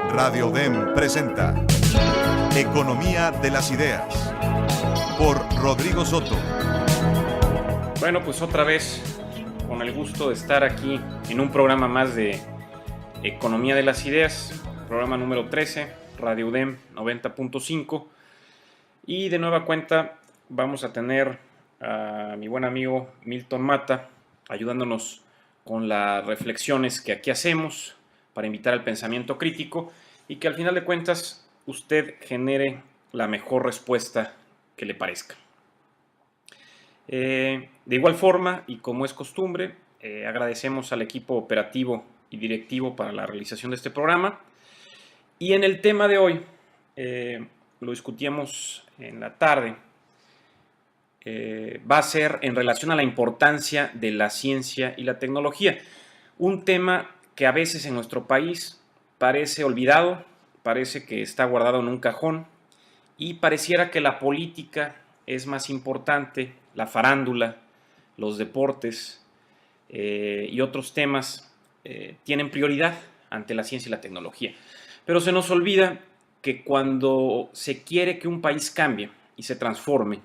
Radio UDEM presenta Economía de las Ideas por Rodrigo Soto. Bueno, pues otra vez con el gusto de estar aquí en un programa más de Economía de las Ideas, programa número 13, Radio UDEM 90.5, y de nueva cuenta vamos a tener a mi buen amigo Milton Mata ayudándonos con las reflexiones que aquí hacemos para invitar al pensamiento crítico y que al final de cuentas usted genere la mejor respuesta que le parezca. De igual forma, y como es costumbre, agradecemos al equipo operativo y directivo para la realización de este programa. Y en el tema de hoy, lo discutíamos en la tarde, va a ser en relación a la importancia de la ciencia y la tecnología. Un tema que a veces en nuestro país parece olvidado, parece que está guardado en un cajón y pareciera que la política es más importante, la farándula, los deportes y otros temas tienen prioridad ante la ciencia y la tecnología. Pero se nos olvida que cuando se quiere que un país cambie y se transforme,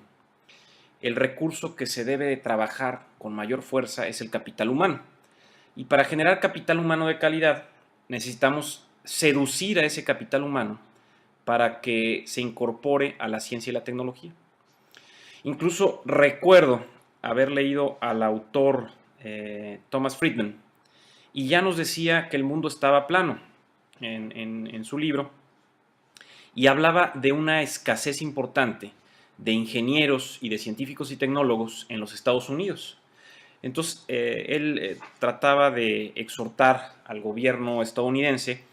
el recurso que se debe de trabajar con mayor fuerza es el capital humano. Y para generar capital humano de calidad, necesitamos seducir a ese capital humano para que se incorpore a la ciencia y la tecnología. Incluso recuerdo haber leído al autor Thomas Friedman, y ya nos decía que el mundo estaba plano en su libro, y hablaba de una escasez importante de ingenieros y de científicos y tecnólogos en los Estados Unidos. Entonces, él trataba de exhortar al gobierno estadounidense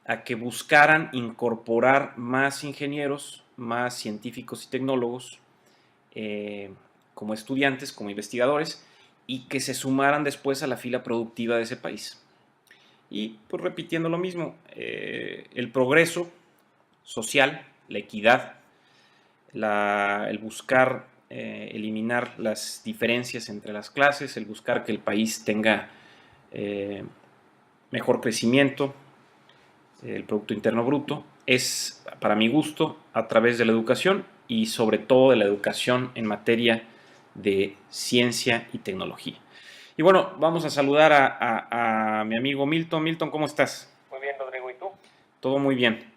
a que buscaran incorporar más ingenieros, más científicos y tecnólogos como estudiantes, como investigadores, y que se sumaran después a la fila productiva de ese país. Y pues repitiendo lo mismo, el progreso social, la equidad, el buscar eliminar las diferencias entre las clases, el buscar que el país tenga mejor crecimiento, el Producto Interno Bruto, es, para mi gusto, a través de la educación y sobre todo de la educación en materia de ciencia y tecnología. Y bueno, vamos a saludar a mi amigo Milton. Milton, ¿cómo estás? Muy bien, Rodrigo, ¿y tú? Todo muy bien.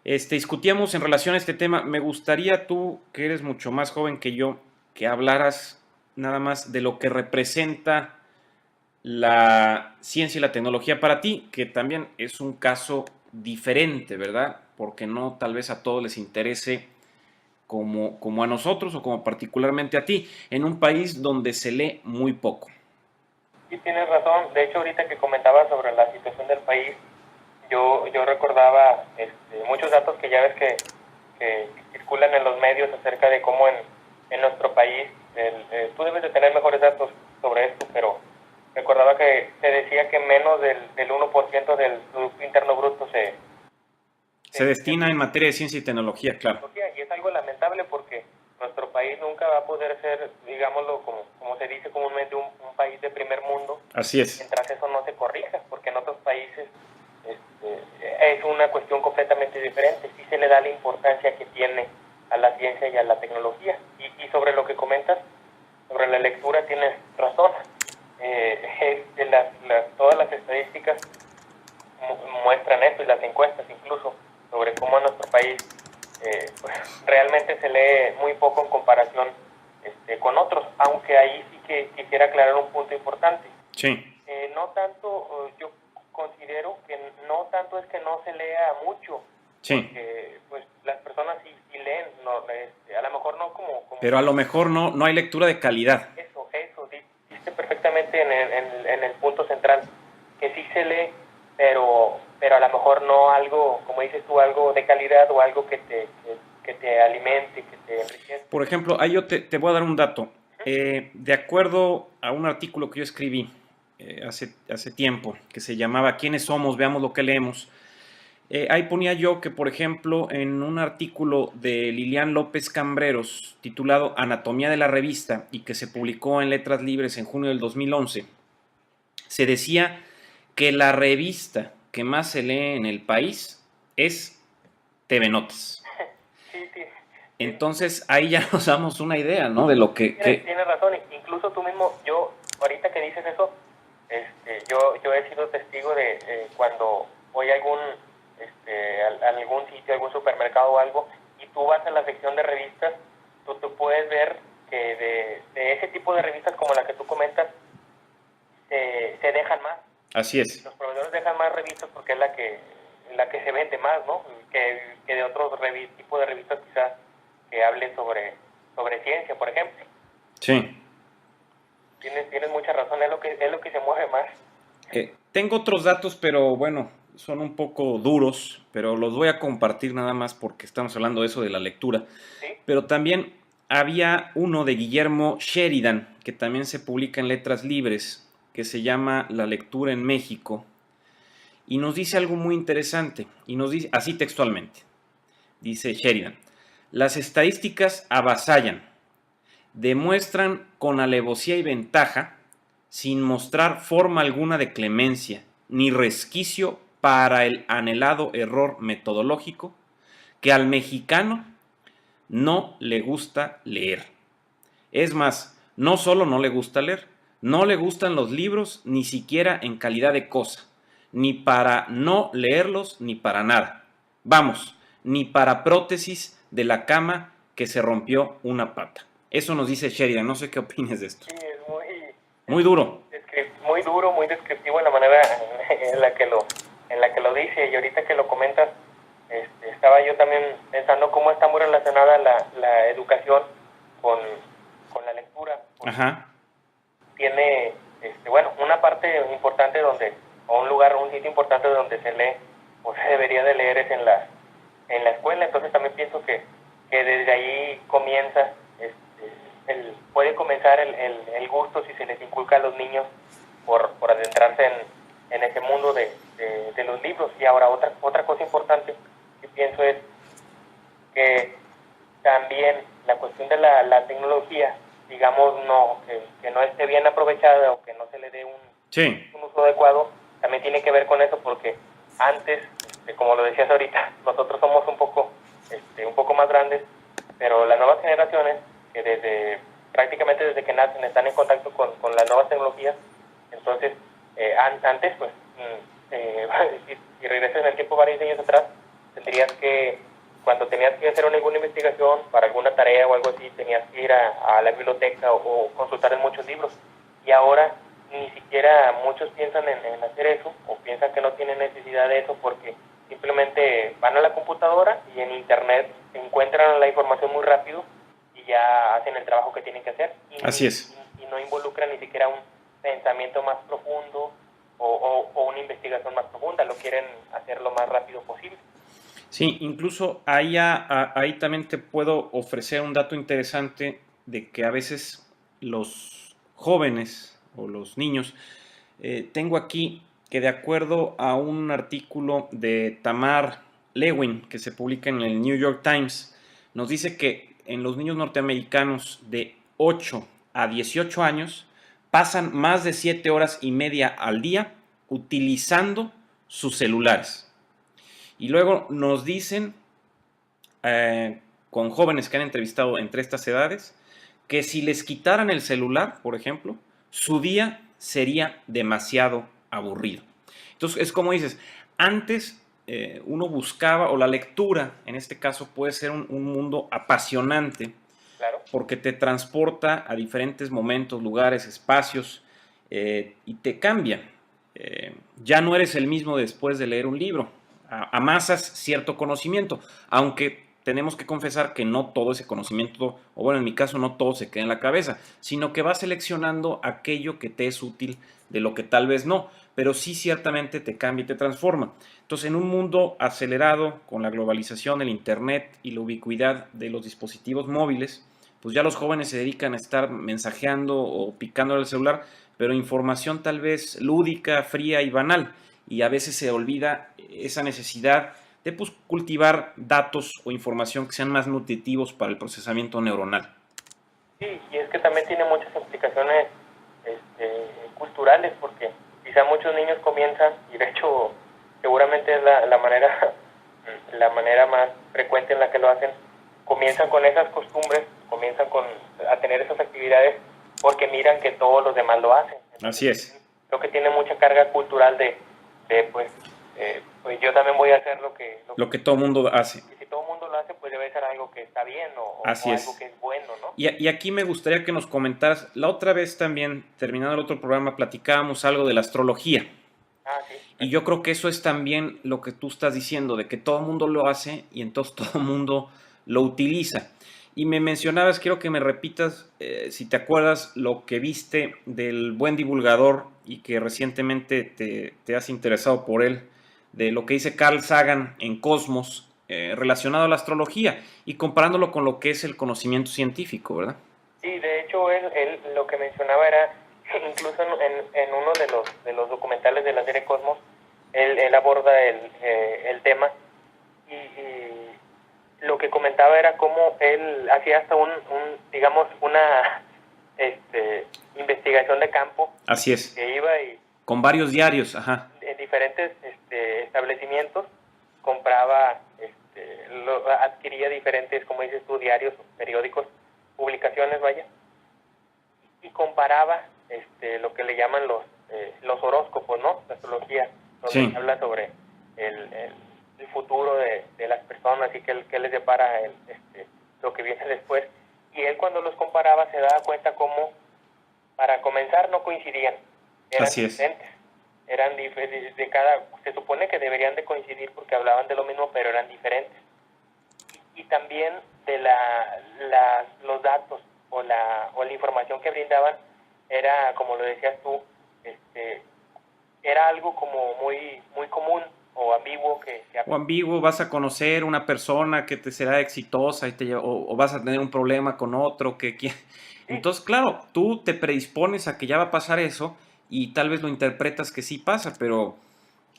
Discutíamos en relación a este tema. Me gustaría tú, que eres mucho más joven que yo, que hablaras nada más de lo que representa la ciencia y la tecnología para ti, que también es un caso diferente, ¿verdad? Porque no tal vez a todos les interese como a nosotros o como particularmente a ti, en un país donde se lee muy poco. Sí, tienes razón. De hecho, ahorita que comentabas sobre la situación del país, yo recordaba muchos datos que ya ves que circulan en los medios acerca de cómo en nuestro país, tú debes de tener mejores datos sobre esto, pero recordaba que se decía que menos del 1% del Producto Interno Bruto se destina en materia de ciencia y tecnología, claro. Y es algo lamentable porque nuestro país nunca va a poder ser, digámoslo, como se dice comúnmente, un país de primer mundo. Así es. Mientras eso no se corrija, porque en otros países es una cuestión completamente diferente. Sí se le da la importancia que tiene a la ciencia y a la tecnología. Y sobre lo que comentas, sobre la lectura, tienes razón. Todas las estadísticas muestran esto, y las encuestas incluso, sobre cómo en nuestro país pues, realmente se lee muy poco en comparación con otros, aunque ahí sí que quisiera aclarar un punto importante. Sí. No tanto, yo considero que no tanto es que no se lea mucho, sí. Porque pues las personas sí leen, no, a lo mejor no como... Pero a lo mejor no hay lectura de calidad. Eso, diste perfectamente en el punto central, que sí se lee, pero a lo mejor no algo, como dices tú, algo de calidad o algo que te alimente, que te enriquezca. Por ejemplo, ahí yo te voy a dar un dato. De acuerdo a un artículo que yo escribí hace tiempo, que se llamaba ¿Quiénes somos? Veamos lo que leemos. Ahí ponía yo que, por ejemplo, en un artículo de Lilian López Cambreros, titulado Anatomía de la Revista, y que se publicó en Letras Libres en junio del 2011, se decía que la revista que más se lee en el país es TV Notas. Sí, sí. Entonces ahí ya nos damos una idea, ¿no? De lo que... Tienes razón, incluso tú mismo, yo, ahorita que dices eso, yo he sido testigo de cuando voy a algún sitio, algún supermercado o algo, y tú vas a la sección de revistas, tú puedes ver que de ese tipo de revistas como la que tú comentas, se dejan más. Así es. Los proveedores dejan más revistas porque es la que se vende más, ¿no? Que de otros tipos de revistas quizás que hablen sobre ciencia, por ejemplo. Sí. Tienes mucha razón, es lo que se mueve más. Tengo otros datos, pero bueno, son un poco duros, pero los voy a compartir nada más porque estamos hablando de eso de la lectura. ¿Sí? Pero también había uno de Guillermo Sheridan, que también se publica en Letras Libres, que se llama La lectura en México, y nos dice algo muy interesante, y nos dice así textualmente, dice Sheridan: las estadísticas avasallan, demuestran con alevosía y ventaja, sin mostrar forma alguna de clemencia, ni resquicio para el anhelado error metodológico, que al mexicano no le gusta leer. Es más, no solo no le gusta leer, no le gustan los libros ni siquiera en calidad de cosa, ni para no leerlos ni para nada. Vamos, ni para prótesis de la cama que se rompió una pata. Eso nos dice Sheridan, no sé qué opines de esto. Sí, es muy duro. Muy duro, muy descriptivo en la manera en la que lo dice, y ahorita que lo comentas, estaba yo también pensando cómo está muy relacionada la educación con la lectura. Ajá. Tiene, una parte importante un sitio importante donde se lee, o se debería de leer, es en la escuela. Entonces también pienso que desde ahí comienza, puede comenzar el gusto, si se les inculca a los niños, por adentrarse en ese mundo de los libros. Y ahora otra cosa importante que pienso es que también la cuestión de la tecnología, digamos, que no esté bien aprovechada o que no se le dé un uso adecuado, también tiene que ver con eso, porque antes, como lo decías ahorita, nosotros somos un poco más grandes, pero las nuevas generaciones, que prácticamente desde que nacen están en contacto con las nuevas tecnologías. Entonces, antes, pues, si regresas en el tiempo varios años atrás, cuando tenías que hacer alguna investigación para alguna tarea o algo así, tenías que ir a la biblioteca o consultar en muchos libros. Y ahora ni siquiera muchos piensan en hacer eso, o piensan que no tienen necesidad de eso, porque simplemente van a la computadora y en internet encuentran la información muy rápido y ya hacen el trabajo que tienen que hacer. Así es. Y no involucran ni siquiera un pensamiento más profundo o una investigación más profunda, lo quieren hacer lo más rápido posible. Sí, incluso ahí también te puedo ofrecer un dato interesante de que a veces los jóvenes o los niños, tengo aquí que, de acuerdo a un artículo de Tamar Lewin que se publica en el New York Times, nos dice que en los niños norteamericanos de 8 a 18 años pasan más de 7 horas y media al día utilizando sus celulares. Y luego nos dicen, con jóvenes que han entrevistado entre estas edades, que si les quitaran el celular, por ejemplo, su día sería demasiado aburrido. Entonces, es como dices, antes uno buscaba, o la lectura, en este caso, puede ser un mundo apasionante, claro, porque te transporta a diferentes momentos, lugares, espacios, y te cambia. Ya no eres el mismo después de leer un libro. Amasas cierto conocimiento, aunque tenemos que confesar que no todo ese conocimiento, o bueno, en mi caso no todo se queda en la cabeza, sino que vas seleccionando aquello que te es útil de lo que tal vez no, pero sí ciertamente te cambia y te transforma. Entonces, en un mundo acelerado con la globalización, el internet y la ubicuidad de los dispositivos móviles, pues ya los jóvenes se dedican a estar mensajeando o picando el celular, pero información tal vez lúdica, fría y banal, y a veces se olvida esa necesidad de cultivar datos o información que sean más nutritivos para el procesamiento neuronal. Sí, y es que también tiene muchas implicaciones culturales, porque quizá muchos niños comienzan, y de hecho seguramente es la manera más frecuente en la que lo hacen, comienzan con esas costumbres, comienzan a tener esas actividades porque miran que todos los demás lo hacen. Entonces, así es. creo que tiene mucha carga cultural pues yo también voy a hacer lo que todo el mundo hace. Y si todo el mundo lo hace, pues debe ser algo que está bien o Así es. algo que es bueno, ¿no? Y aquí me gustaría que nos comentaras, la otra vez también, terminando el otro programa, platicábamos algo de la astrología. Sí. Y yo creo que eso es también lo que tú estás diciendo, de que todo el mundo lo hace y entonces todo el mundo lo utiliza. Y me mencionabas, quiero que me repitas, si te acuerdas, lo que viste del buen divulgador y que recientemente te has interesado por él, de lo que dice Carl Sagan en Cosmos, relacionado a la astrología y comparándolo con lo que es el conocimiento científico, ¿verdad? Sí, de hecho él lo que mencionaba era, incluso en uno de los documentales de la serie Cosmos, él aborda el tema y lo que comentaba era cómo él hacía hasta digamos, una investigación de campo. Así es. Que iba y con varios diarios, ajá. En diferentes establecimientos compraba, adquiría diferentes, como dices tú, diarios, periódicos, publicaciones, vaya, y comparaba lo que le llaman los horóscopos, ¿no? La astrología, donde sí. habla sobre el futuro de las personas y qué les depara lo que viene después. Y él, cuando los comparaba, se daba cuenta cómo, para comenzar, no coincidían. Eran así es. diferentes. Eran se supone que deberían de coincidir porque hablaban de lo mismo, pero eran diferentes. Y también de los datos o la información que brindaban era, como lo decías tú, era algo como muy muy común o ambiguo o ambiguo. Vas a conocer una persona que te será exitosa y o vas a tener un problema con otro sí. Entonces, claro, tú te predispones a que ya va a pasar eso y tal vez lo interpretas que sí pasa, pero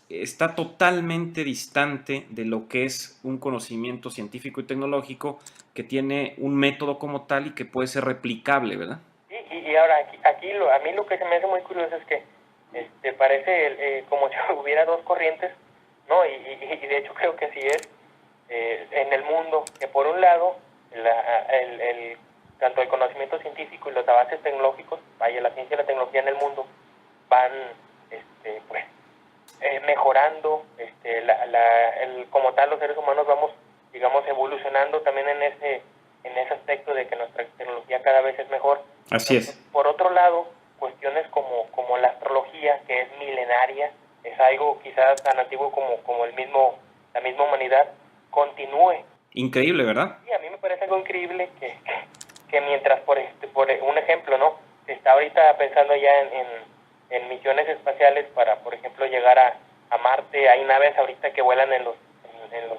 está totalmente distante de lo que es un conocimiento científico y tecnológico que tiene un método como tal y que puede ser replicable, ¿verdad? Y ahora, aquí a mí lo que se me hace muy curioso es que parece como si hubiera dos corrientes, ¿no? Y de hecho creo que así es en el mundo, que por un lado, tanto el conocimiento científico y los avances tecnológicos, vaya, la ciencia y la tecnología en el mundo, van mejorando, como tal los seres humanos vamos, digamos, evolucionando también en ese aspecto de que nuestra tecnología cada vez es mejor. Así es. Por otro lado, cuestiones como la astrología, que es milenaria, es algo quizás tan antiguo como la misma humanidad, continúe. Increíble, ¿verdad? Sí, a mí me parece algo increíble que mientras, por un ejemplo, ¿no? Se está ahorita pensando ya en misiones espaciales para, por ejemplo, llegar a Marte. Hay naves ahorita que vuelan en los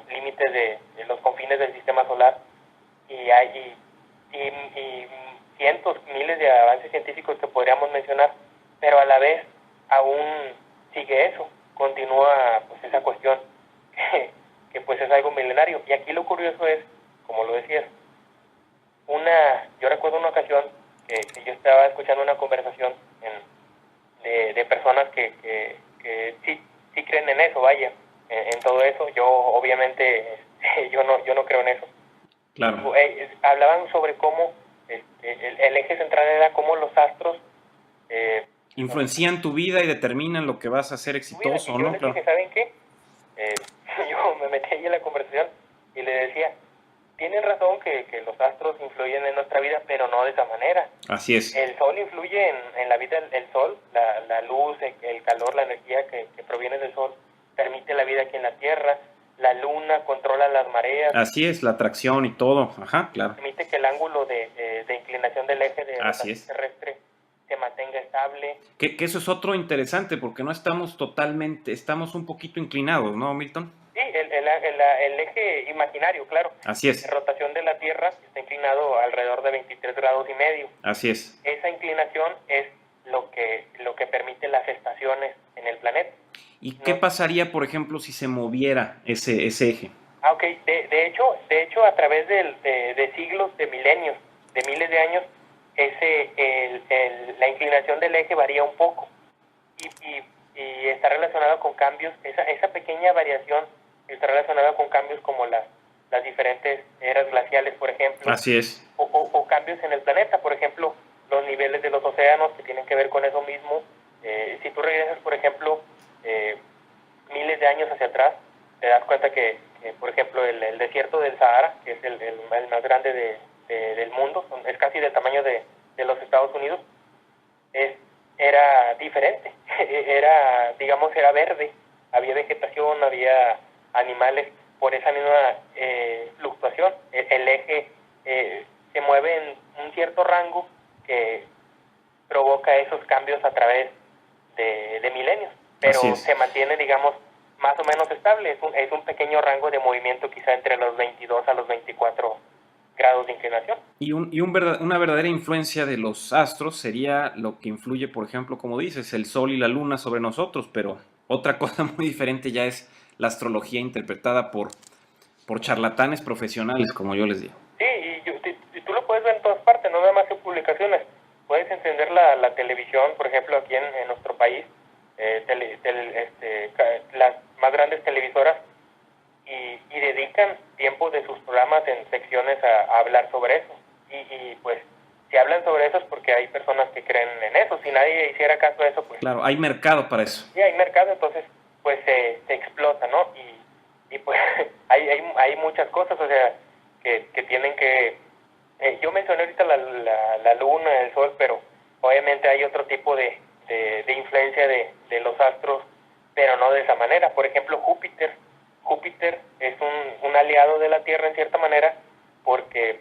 límites de los confines del sistema solar y hay cientos, miles de avances científicos que podríamos mencionar, pero a la vez aún sigue eso, continúa pues esa cuestión que pues es algo milenario. Y aquí lo curioso es, como lo decías, yo recuerdo una ocasión que yo estaba escuchando una conversación de personas que sí creen en eso, vaya, en todo eso. Yo obviamente yo no creo en eso. Claro. Hablaban sobre cómo el eje central era cómo los astros influencian tu vida y determinan lo que vas a hacer exitoso, ¿no? Yo les dije, ¿saben qué? Yo me metí ahí en la conversación y le decía, tienen razón que los astros influyen en nuestra vida, pero no de esa manera. Así es. El sol influye en la vida, el sol, la luz, el calor, la energía que proviene del sol, permite la vida aquí en la Tierra. La luna controla las mareas. Así es, la atracción y todo. Ajá, claro. Permite que el ángulo de inclinación del eje de rotación terrestre se mantenga estable. Que eso es otro interesante, porque no estamos estamos un poquito inclinados, ¿no, Milton? Sí, el eje imaginario, claro. Así es. La rotación de la Tierra está inclinado alrededor de 23 grados y medio. Así es. Esa inclinación es lo que permite las estaciones en el planeta. ¿Y qué pasaría, por ejemplo, si se moviera ese eje? Ok, de hecho, a través de siglos, de milenios, de miles de años, la inclinación del eje varía un poco. Y y está relacionado con cambios, esa pequeña variación está relacionada con cambios como las diferentes eras glaciales, por ejemplo. Así es. O cambios en el planeta, por ejemplo, los niveles de los océanos que tienen que ver con eso mismo. Si tú regresas, por ejemplo, miles de años hacia atrás, te das cuenta que por ejemplo, el desierto del Sahara, que es el más grande del mundo, es casi del tamaño de los Estados Unidos, era diferente, era verde, había vegetación, había animales, por esa misma fluctuación. El eje se mueve en un cierto rango que provoca esos cambios a través de milenios, pero se mantiene, digamos, más o menos estable. Es un pequeño rango de movimiento, quizá entre los 22 a los 24 grados de inclinación. Y una verdadera influencia de los astros sería lo que influye, por ejemplo, como dices, el Sol y la Luna sobre nosotros, pero otra cosa muy diferente ya es la astrología interpretada por charlatanes profesionales, como yo les digo. Sí, y tú lo puedes ver en todas partes, no nada más en publicaciones. Puedes encender la televisión, por ejemplo, aquí en nuestro país, las más grandes televisoras, y dedican tiempo de sus programas en secciones a hablar sobre eso. Y pues, si hablan sobre eso es porque hay personas que creen en eso. Si nadie hiciera caso a eso, pues... Claro, hay mercado para eso. Sí, hay mercado, entonces, pues se explota, ¿no? Y pues hay muchas cosas, o sea, que tienen que... yo mencioné ahorita la luna, el sol, pero obviamente hay otro tipo de influencia de los astros, pero no de esa manera. Por ejemplo, Júpiter es un aliado de la Tierra en cierta manera, porque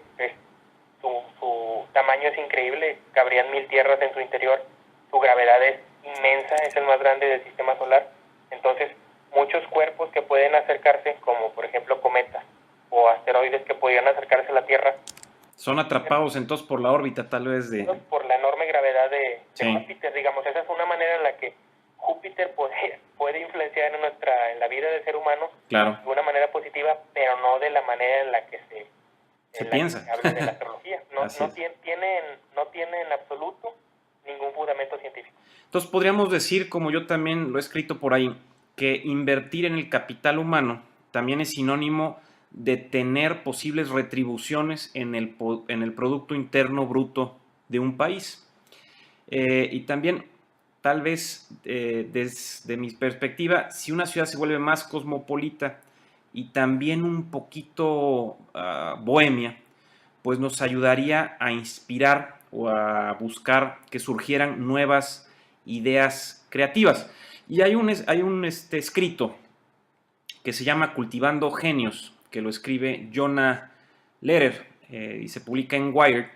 su tamaño es increíble, cabrían 1000 tierras en su interior, su gravedad es inmensa, es el más grande del sistema solar. Entonces, muchos cuerpos que pueden acercarse, como por ejemplo cometas o asteroides que podrían acercarse a la Tierra, son atrapados entonces por la órbita, tal vez, por la enorme gravedad de sí. Júpiter, digamos. Esa es una manera en la que Júpiter puede influenciar en la vida del ser humano, claro, de una manera positiva, pero no de la manera en la que se piensa. Que habla de la astrología. No tiene en absoluto ningún fundamento científico. Entonces podríamos decir, como yo también lo he escrito por ahí, que invertir en el capital humano también es sinónimo de tener posibles retribuciones en el Producto Interno Bruto de un país. Y también, tal vez, desde mi perspectiva, si una ciudad se vuelve más cosmopolita y también un poquito bohemia, pues nos ayudaría a inspirar o a buscar que surgieran nuevas ideas creativas. Y hay un escrito que se llama Cultivando Genios, que lo escribe Jonah Lehrer, y se publica en Wired,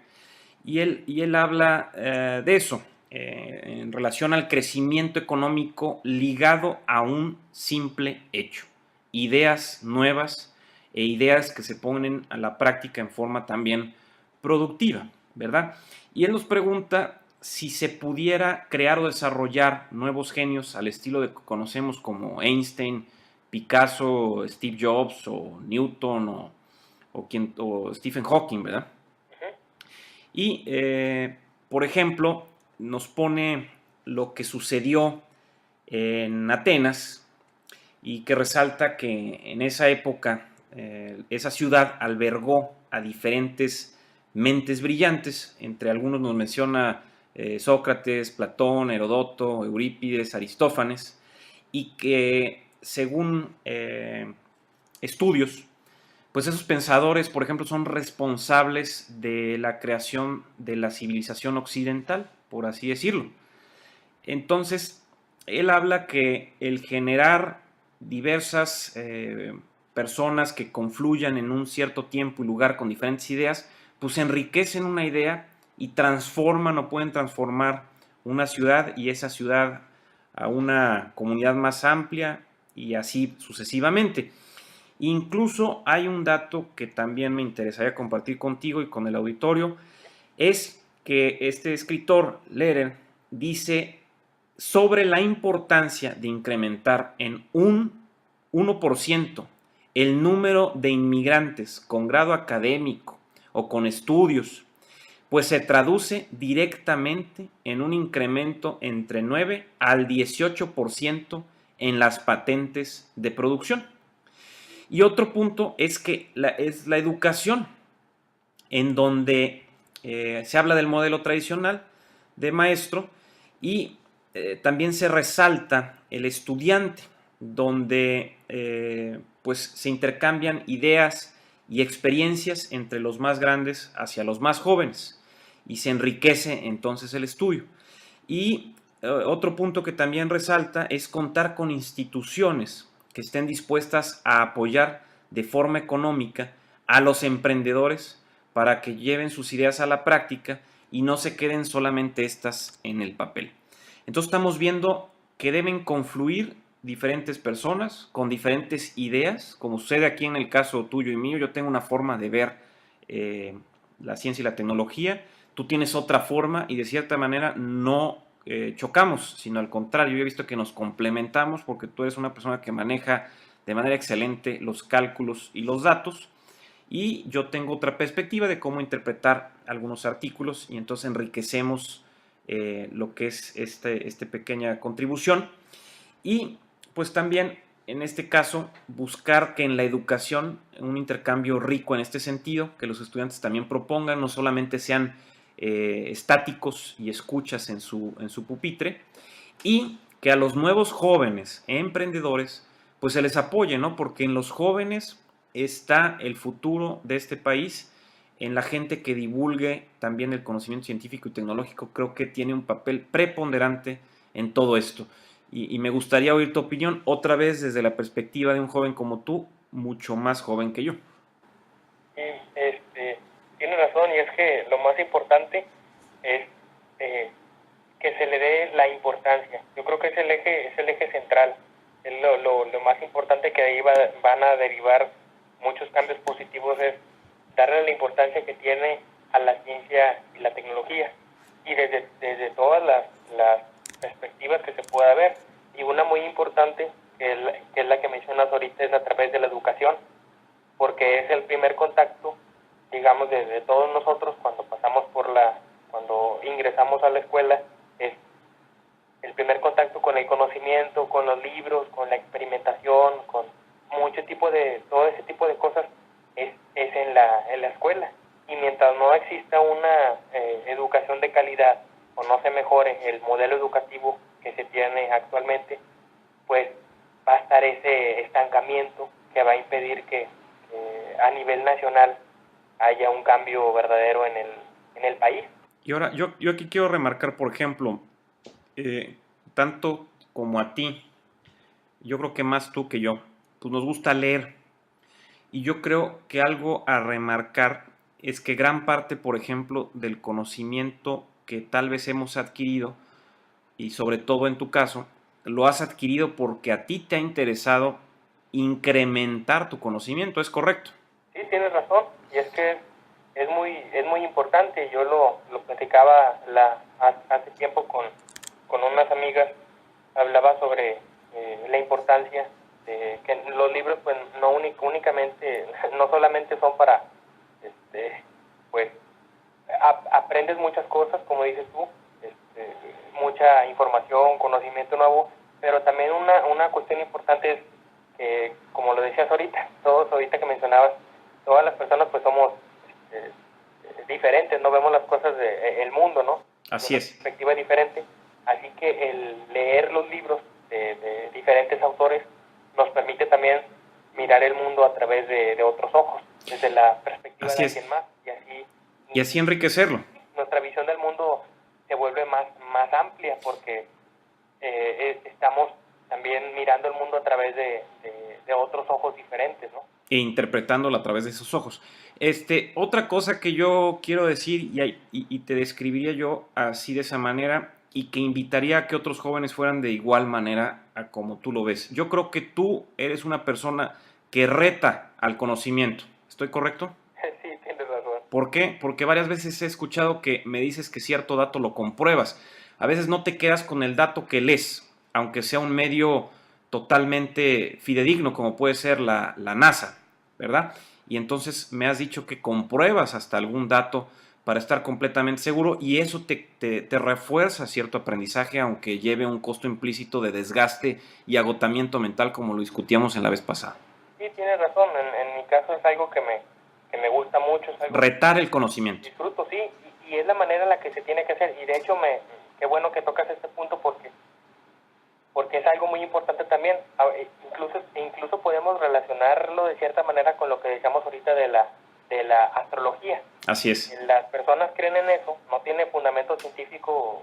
y él habla de eso, en relación al crecimiento económico ligado a un simple hecho: ideas nuevas e ideas que se ponen a la práctica en forma también productiva, ¿verdad? Y él nos pregunta si se pudiera crear o desarrollar nuevos genios al estilo de que conocemos como Einstein, Picasso, Steve Jobs o Newton o Stephen Hawking, ¿verdad? Uh-huh. Y, por ejemplo, nos pone lo que sucedió en Atenas y que resalta que en esa época esa ciudad albergó a diferentes mentes brillantes. Entre algunos nos menciona Sócrates, Platón, Heródoto, Eurípides, Aristófanes, y que según estudios, pues esos pensadores, por ejemplo, son responsables de la creación de la civilización occidental, por así decirlo. Entonces, él habla que el generar diversas personas que confluyan en un cierto tiempo y lugar con diferentes ideas, pues enriquecen una idea y transforman o pueden transformar una ciudad, y esa ciudad a una comunidad más amplia, y así sucesivamente. Incluso hay un dato que también me interesaría compartir contigo y con el auditorio, es que este escritor, Lehrer, dice sobre la importancia de incrementar en un 1% el número de inmigrantes con grado académico o con estudios, pues se traduce directamente en un incremento entre 9 al 18% en las patentes de producción. Y otro punto es que es la educación, en donde se habla del modelo tradicional de maestro y también se resalta el estudiante, donde pues se intercambian ideas y experiencias entre los más grandes hacia los más jóvenes y se enriquece entonces el estudio. Y otro punto que también resalta es contar con instituciones que estén dispuestas a apoyar de forma económica a los emprendedores para que lleven sus ideas a la práctica y no se queden solamente estas en el papel. Entonces estamos viendo que deben confluir diferentes personas con diferentes ideas, como sucede aquí en el caso tuyo y mío. Yo tengo una forma de ver la ciencia y la tecnología, tú tienes otra forma y de cierta manera no chocamos, sino al contrario, yo he visto que nos complementamos porque tú eres una persona que maneja de manera excelente los cálculos y los datos y yo tengo otra perspectiva de cómo interpretar algunos artículos y entonces enriquecemos lo que es esta pequeña contribución y pues también en este caso buscar que en la educación un intercambio rico en este sentido, que los estudiantes también propongan, no solamente sean estáticos y escuchas en su pupitre y que a los nuevos jóvenes emprendedores pues se les apoye, ¿no? Porque en los jóvenes está el futuro de este país, en la gente que divulgue también el conocimiento científico y tecnológico, creo que tiene un papel preponderante en todo esto. Y me gustaría oír tu opinión otra vez desde la perspectiva de un joven como tú, mucho más joven que yo. Sí, tiene razón, y es que lo más importante es que se le dé la importancia. Yo creo que es el eje central, es lo más importante, que de ahí van a derivar muchos cambios positivos, es darle la importancia que tiene a la ciencia y la tecnología, y desde todas las perspectivas que se pueda ver, y una muy importante, que es la que mencionas ahorita, es a través de la educación, porque es el primer contacto, digamos, de todos nosotros cuando ingresamos a la escuela, es el primer contacto con el conocimiento, con los libros, con la experimentación, con todo ese tipo de cosas es en la escuela. Y mientras no exista una educación de calidad o no se mejore el modelo educativo que se tiene actualmente, pues va a estar ese estancamiento que va a impedir que a nivel nacional haya un cambio verdadero en el país. Y ahora, yo aquí quiero remarcar, por ejemplo, tanto como a ti, yo creo que más tú que yo, pues nos gusta leer. Y yo creo que algo a remarcar es que gran parte, por ejemplo, del conocimiento que tal vez hemos adquirido, y sobre todo en tu caso, lo has adquirido porque a ti te ha interesado incrementar tu conocimiento, ¿es correcto? Sí, tienes razón, y es que es muy importante. Yo lo platicaba hace tiempo con unas amigas, hablaba sobre la importancia de que los libros pues únicamente, no solamente son para, pues aprendes muchas cosas, como dices tú, mucha información, conocimiento nuevo, pero también una cuestión importante es que, como lo decías ahorita, todos ahorita que mencionabas, todas las personas pues somos diferentes, no vemos las cosas del mundo, ¿no? Así es. Una perspectiva diferente, así que el leer los libros de diferentes autores nos permite también mirar el mundo a través de otros ojos, desde la perspectiva de alguien más, y así enriquecerlo. Nuestra visión del mundo se vuelve más amplia porque estamos también mirando el mundo a través de otros ojos diferentes, ¿no? E interpretándolo a través de esos ojos. Otra cosa que yo quiero decir, y te describiría yo así de esa manera, y que invitaría a que otros jóvenes fueran de igual manera a como tú lo ves. Yo creo que tú eres una persona que reta al conocimiento. ¿Estoy correcto? Sí, tienes razón. ¿Por qué? Porque varias veces he escuchado que me dices que cierto dato lo compruebas. A veces no te quedas con el dato que lees, aunque sea un medio totalmente fidedigno, como puede ser la NASA, ¿verdad? Y entonces me has dicho que compruebas hasta algún dato para estar completamente seguro, y eso te refuerza cierto aprendizaje, aunque lleve un costo implícito de desgaste y agotamiento mental, como lo discutíamos en la vez pasada. Sí, tienes razón. En mi caso es algo que me gusta mucho. Es algo Retar el conocimiento. disfruto, sí, y es la manera en la que se tiene que hacer. Y de hecho, qué bueno que tocas este punto porque es algo muy importante también. Incluso podemos relacionarlo de cierta manera con lo que decíamos ahorita de la astrología. Así es. Las personas creen en eso, no tiene fundamento científico,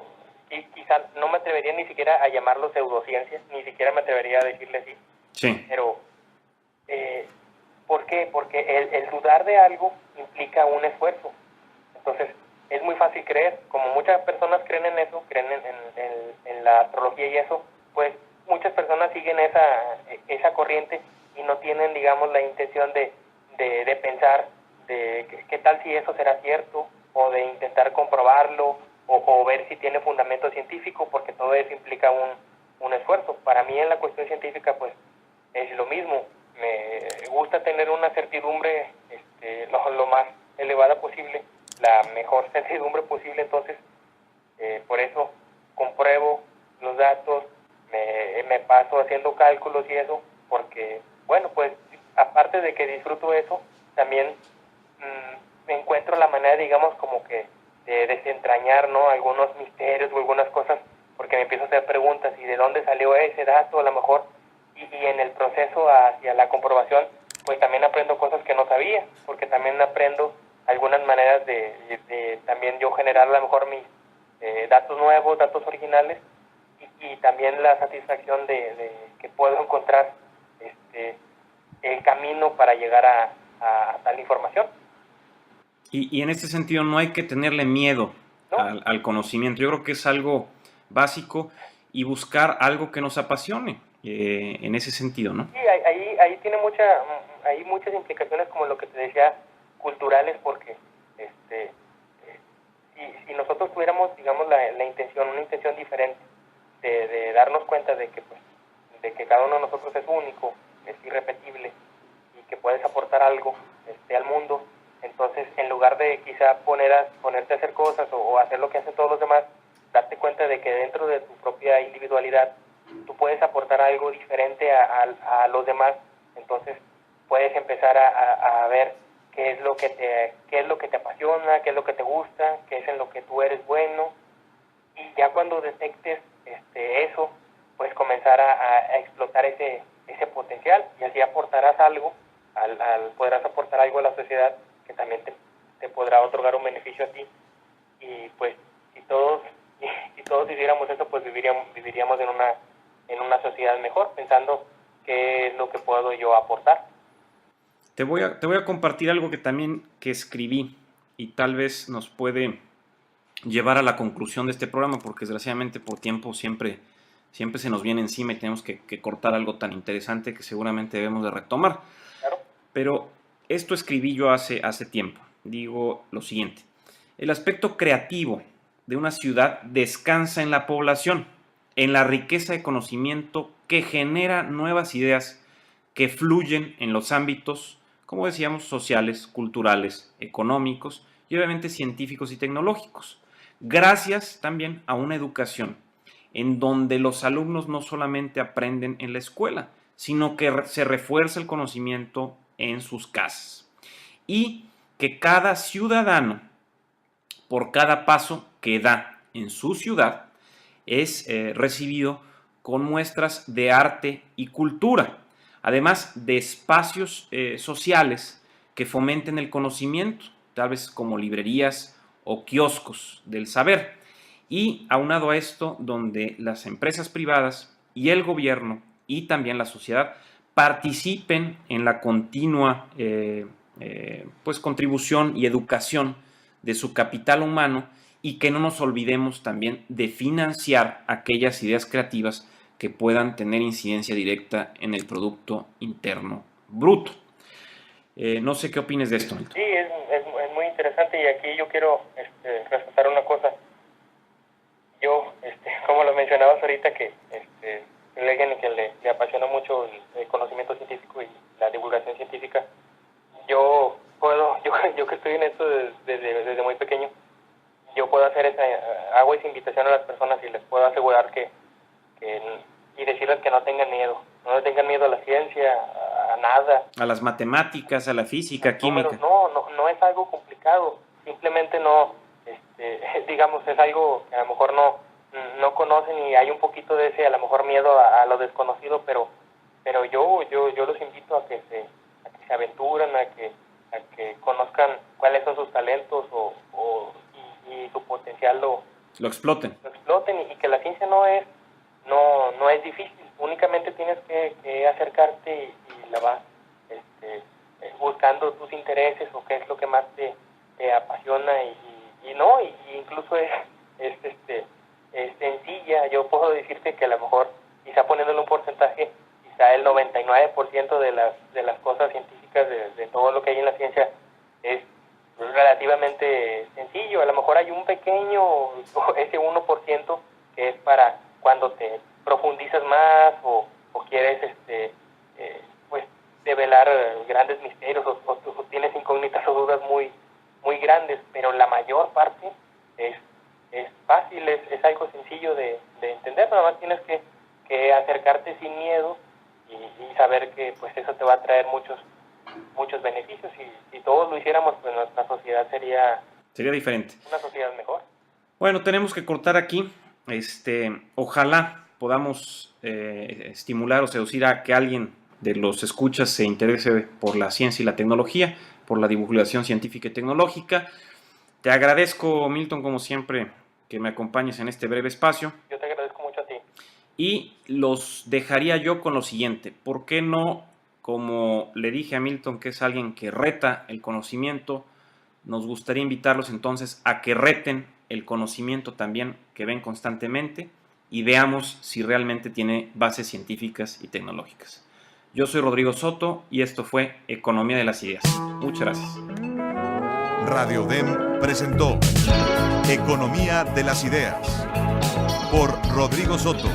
y quizás no me atrevería ni siquiera a llamarlo pseudociencia, ni siquiera me atrevería a decirle así. Sí. Pero, ¿por qué? Porque el dudar de algo implica un esfuerzo. Entonces, es muy fácil creer. Como muchas personas creen en eso, creen en la astrología y eso, pues muchas personas siguen esa corriente y no tienen, digamos, la intención de pensar de qué tal si eso será cierto, o de intentar comprobarlo, o ver si tiene fundamento científico, porque todo eso implica un esfuerzo. Para mí en la cuestión científica pues es lo mismo. Me gusta tener una certidumbre lo más elevada posible, la mejor certidumbre posible. Entonces por eso compruebo los datos, me paso haciendo cálculos y eso, porque bueno, pues aparte de que disfruto eso, también me encuentro la manera, digamos, como que de desentrañar, ¿no?, algunos misterios o algunas cosas, porque me empiezo a hacer preguntas y de dónde salió ese dato a lo mejor, y en el proceso hacia la comprobación pues también aprendo cosas que no sabía, porque también aprendo algunas maneras de también yo generar a lo mejor mis datos nuevos, datos originales, y también la satisfacción de que puedo encontrar el camino para llegar a tal información. Y en este sentido no hay que tenerle miedo, ¿no?, al conocimiento. Yo creo que es algo básico, y buscar algo que nos apasione en ese sentido, ¿no? Sí, ahí tiene hay muchas implicaciones, como lo que te decía, culturales, porque si nosotros tuviéramos, digamos, una intención diferente de darnos cuenta de que cada uno de nosotros es único, es irrepetible, y que puedes aportar algo al mundo, entonces en lugar de quizá ponerte a hacer cosas o hacer lo que hacen todos los demás, darte cuenta de que dentro de tu propia individualidad tú puedes aportar algo diferente a los demás. Entonces puedes empezar a ver qué es lo que te apasiona, qué es lo que te gusta, qué es en lo que tú eres bueno, y ya cuando detectes eso, puedes comenzar a explotar ese potencial, y así aportarás algo, podrás aportar algo a la sociedad que también te podrá otorgar un beneficio a ti. Y pues si todos hiciéramos eso, pues viviríamos en una sociedad mejor, pensando qué es lo que puedo yo aportar. Te voy a compartir algo que escribí, y tal vez nos puede llevar a la conclusión de este programa, porque desgraciadamente por tiempo siempre se nos viene encima y tenemos que cortar algo tan interesante que seguramente debemos de retomar. Claro. Pero esto escribí yo hace tiempo. Digo lo siguiente: el aspecto creativo de una ciudad descansa en la población, en la riqueza de conocimiento que genera nuevas ideas que fluyen en los ámbitos, como decíamos, sociales, culturales, económicos y obviamente científicos y tecnológicos, gracias también a una educación en donde los alumnos no solamente aprenden en la escuela, sino que se refuerza el conocimiento en sus casas, y que cada ciudadano, por cada paso que da en su ciudad, es recibido con muestras de arte y cultura, además de espacios sociales que fomenten el conocimiento, tal vez como librerías o kioscos del saber. Y aunado a esto, donde las empresas privadas y el gobierno y también la sociedad participen en la continua contribución y educación de su capital humano, y que no nos olvidemos también de financiar aquellas ideas creativas que puedan tener incidencia directa en el Producto Interno Bruto. No sé qué opines de esto, Milton. Sí, es muy interesante, y aquí yo quiero resaltar una cosa. Yo, como lo mencionabas ahorita, que alguien que le apasiona mucho el conocimiento científico y la divulgación científica, yo que estoy en esto desde muy pequeño, mejores invitación a las personas y les puedo asegurar y decirles que no tengan miedo a la ciencia, a nada. A las matemáticas, a la física, química. No es algo complicado, simplemente digamos, es algo que a lo mejor no conocen y hay un poquito de ese, a lo mejor, miedo a lo desconocido, pero yo los invito a que se aventuren, a que conozcan cuáles son sus talentos y su potencial lo exploten y que la ciencia no es difícil, únicamente tienes que acercarte y la vas buscando tus intereses o qué es lo que más te apasiona y incluso es sencilla. Yo puedo decirte que a lo mejor, quizá poniéndole un porcentaje, quizá el 99% de las cosas científicas de todo lo que hay en la ciencia es relativamente sencillo. A lo mejor hay un pequeño, ese 1% que es para cuando te profundizas más o quieres pues develar grandes misterios o tienes incógnitas o dudas muy muy grandes, pero la mayor parte es fácil, es algo sencillo de entender. Nada más tienes que acercarte sin miedo y saber que pues eso te va a traer muchos beneficios. Si todos lo hiciéramos, pues nuestra sociedad sería diferente, una sociedad mejor. Bueno, tenemos que cortar aquí. Ojalá podamos estimular o seducir a que alguien de los escuchas se interese por la ciencia y la tecnología, por la divulgación científica y tecnológica. Te agradezco, Milton, como siempre, que me acompañes en este breve espacio. Yo te agradezco mucho a ti. Y los dejaría yo con lo siguiente. ¿Por qué no, como le dije a Milton, que es alguien que reta el conocimiento, nos gustaría invitarlos entonces a que reten el conocimiento también que ven constantemente y veamos si realmente tiene bases científicas y tecnológicas? Yo soy Rodrigo Soto y esto fue Economía de las Ideas. Muchas gracias. Radio DEM presentó Economía de las Ideas por Rodrigo Soto.